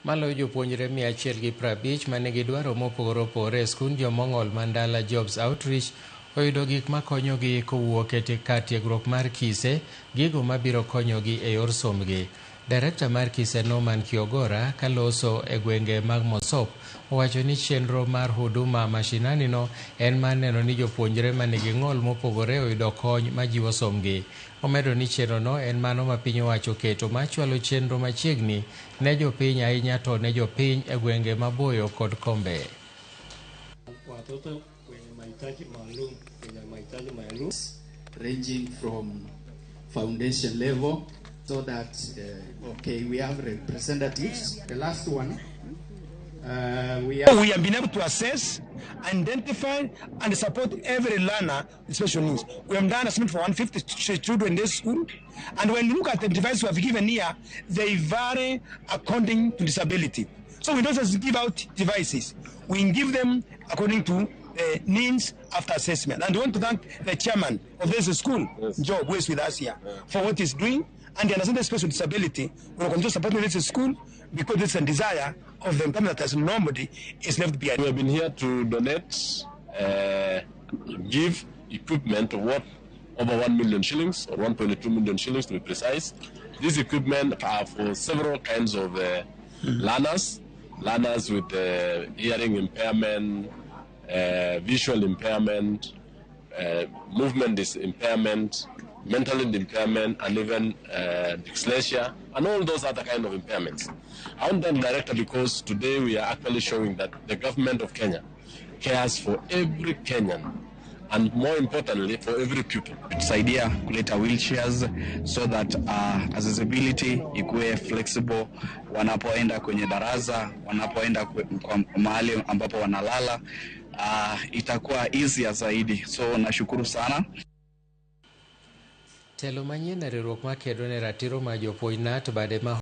Maloyo jopuonjre 150 manigi dwaro mopogore opogore e skund jomong'ol mandala Jobs Outreach oyudo gik makonyogi kowuok e kar tiegruok mar KISE, gigo mabiro konyogi e yor somgi. Direkta mar KISE Norman Kiogora kaloso e gwenge mag Mosop owacho ni chenro mar huduma mashinani no en mar neno ni jopuonjre manigi ng'ol mopogore oyudo kony majiwo somgi. Omedo ni chenro no en mano ma piny owacho keto machwalo chenro machiegni ne jopiny ahinya to ne jopiny e gwenge maboyo kod kombe. Watoto wenye mahitaji maalum ranging from foundation level so that we have representatives. The last one we have been able to assess, identify and support every learner with special needs. We have done assessment for 150 children in this school, and when you look at the devices we have given here, they vary according to disability. So we don't just give out devices, we give them according to needs after assessment. And I want to thank the chairman of this school, Joe, who is with us here, for what he's doing. And the understanding special disability, we will continue supporting this school because it's a desire of the employment that nobody is left behind. We have been here to donate, give equipment worth over 1 million shillings, or 1.2 million shillings to be precise. This equipment are for several kinds of learners with hearing impairment, visual impairment, movement impairment, mental impairment, and even dyslexia, and all those other kind of impairments. I want that director because today we are actually showing that the government of Kenya cares for every Kenyan, and more importantly, for every pupil. Tusaidia kuleta wheelchairs so that accessibility ikuwe flexible wanapoenda kwenye darasa, wanapoenda kwa mahali ambapo wanalala, itakuwa easier zaidi. So nashukuru sana. Telo manyien e riwruok makedo ne ratiro ma jopuonj NAT bade ma